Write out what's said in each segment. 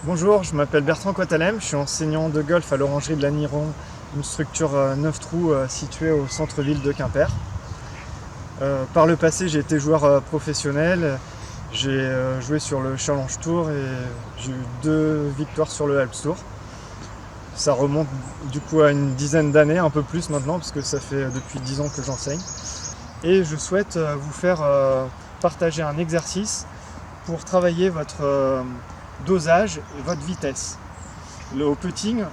Bonjour, je m'appelle Bertrand Coatalem, je suis enseignant de golf à l'Orangerie de l'Aniron, une structure 9 trous située au centre-ville de Quimper. Par le passé, j'ai été joueur professionnel, j'ai joué sur le Challenge Tour et j'ai eu 2 victoires sur le Alps Tour. Ça remonte du coup à une dizaine d'années, un peu plus maintenant, parce que ça fait depuis 10 ans que j'enseigne. Et je souhaite vous faire partager un exercice pour travailler votre dosage et votre vitesse. Au putting,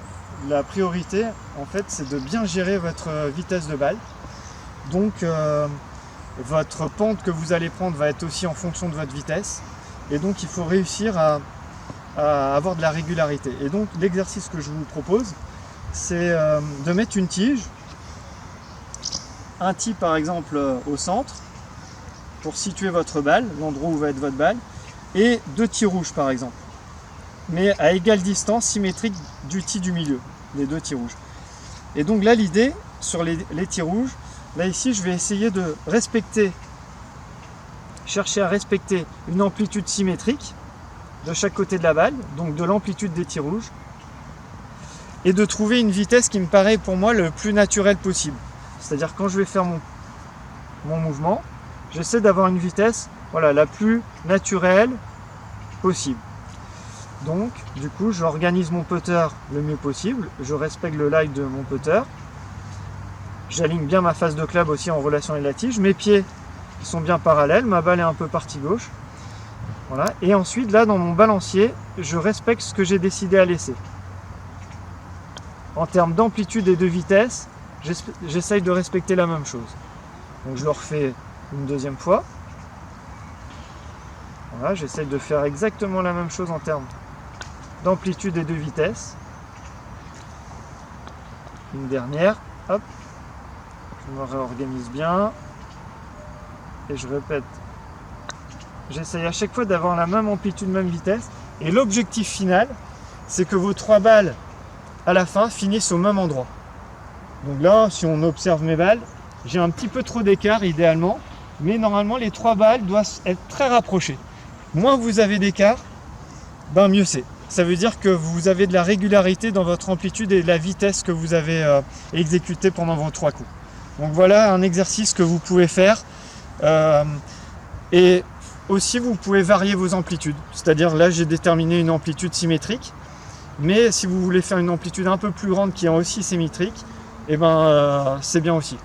la priorité, en fait, c'est de bien gérer votre vitesse de balle. Donc, votre pente que vous allez prendre va être aussi en fonction de votre vitesse. Et donc, il faut réussir à avoir de la régularité. Et donc, l'exercice que je vous propose, c'est de mettre une tige, un tee par exemple au centre, pour situer votre balle, l'endroit où va être votre balle, et 2 tis rouges par exemple, mais à égale distance symétrique du tee du milieu, les 2 tis rouges. Et donc là, l'idée sur les tis rouges, là ici, je vais essayer de chercher à respecter une amplitude symétrique de chaque côté de la balle, donc de l'amplitude des tis rouges, et de trouver une vitesse qui me paraît pour moi le plus naturelle possible. C'est-à-dire quand je vais faire mon mouvement, j'essaie d'avoir une vitesse la plus naturelle possible. Donc, du coup, j'organise mon putter le mieux possible, je respecte le lie de mon putter, j'aligne bien ma face de club aussi en relation avec la tige, mes pieds sont bien parallèles, ma balle est un peu partie gauche. Voilà. Et ensuite, là, dans mon balancier, je respecte ce que j'ai décidé à laisser. En termes d'amplitude et de vitesse, j'essaye de respecter la même chose. Donc je le refais une deuxième fois. Voilà, j'essaye de faire exactement la même chose en termes d'amplitude et de vitesse. Une dernière, hop, je me réorganise bien. Et je répète. J'essaye à chaque fois d'avoir la même amplitude, même vitesse. Et l'objectif final, c'est que vos 3 balles, à la fin, finissent au même endroit. Donc là, si on observe mes balles, j'ai un petit peu trop d'écart idéalement, mais normalement les 3 balles doivent être très rapprochées. Moins vous avez d'écart, mieux c'est. Ça veut dire que vous avez de la régularité dans votre amplitude et de la vitesse que vous avez exécutée pendant vos 3 coups. Donc voilà un exercice que vous pouvez faire. Et aussi vous pouvez varier vos amplitudes. C'est-à-dire là j'ai déterminé une amplitude symétrique, mais si vous voulez faire une amplitude un peu plus grande qui est aussi symétrique, c'est bien aussi.